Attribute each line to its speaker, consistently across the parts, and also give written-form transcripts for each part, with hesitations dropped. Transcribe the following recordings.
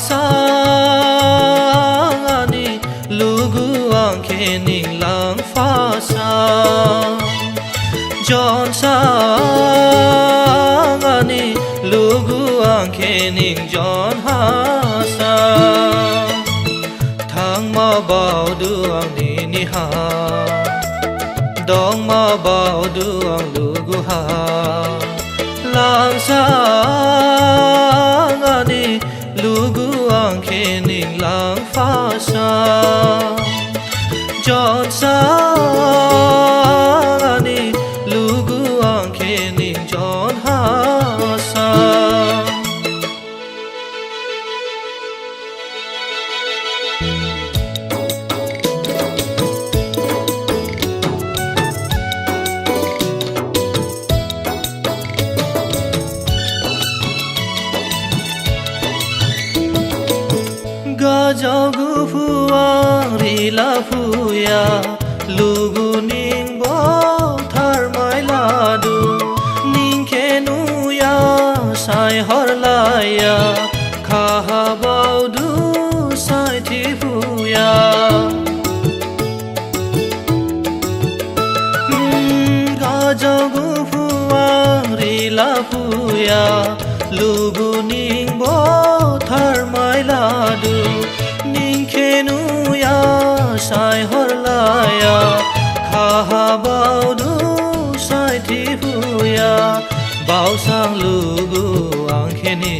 Speaker 1: sangani lugu angkening lang fasa John sangani lugu angkening John hasa thang ma bao duang ni ni ha dong ma bao duang lugu ha lang sangani lugu angkening lang fasa John sangani lugu angkening John hasa Gajagu fuang rila fuya lugu ning bo thar mai ladu ning kenu ya sai hor laya kha bau du sai thi fuya Gajagu fuang rila fuya lugu ning bo thar mai ladu ning khenu ya sai hor laya kha bau du sai thi fuya bao sang lugu angkheni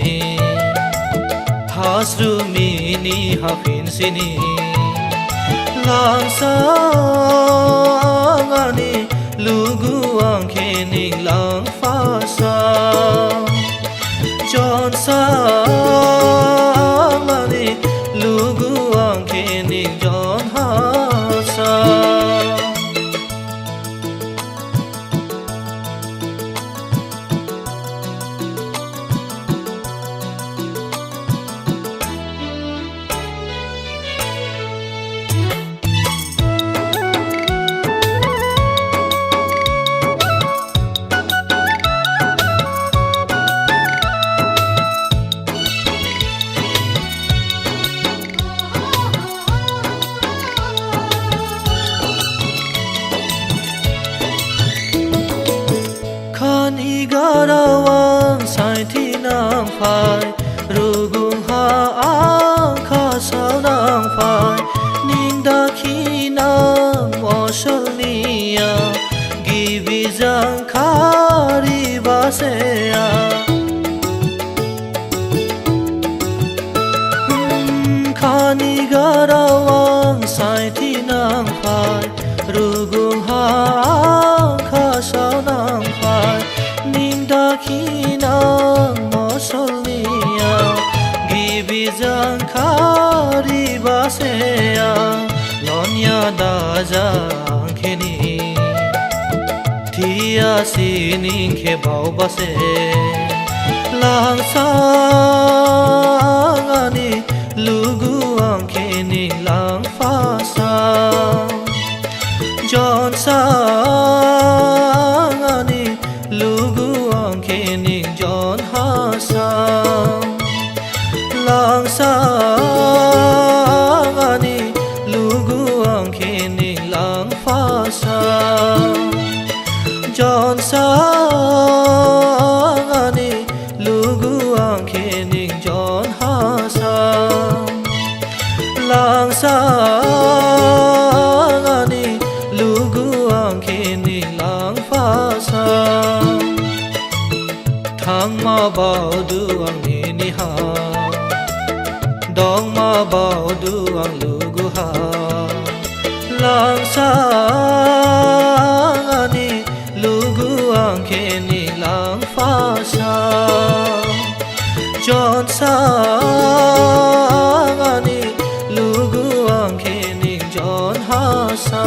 Speaker 1: hasru mini hafin sini lang sangani lugu angkheni lang fasa John sangani lugu angkening John hasa Garawang sai thi nang phai rugung ha ang kha sao nang phai ning da khi nang mo shal nia gi vi jang khari ba se ya khani garawang sai thi nang phai rugung ha ang kha sao nang phai ning da khi nang mo sol nia gi bi jang khari ba se ya lon ya da jang kheni thia si ning khe bau ba se lang sangani lugu angkheni lang fasa John sangani lugu angkening John hasa lang sangani lugu angkening lang fasa John sangani lugu angkening John hasa lang sangani lugu angkening lang fasa thang ma bao duang ni ni ha dong ma bao duang lugu ha lang sangani lugu angkeni lang fasa John sangani lugu angkeni John hasa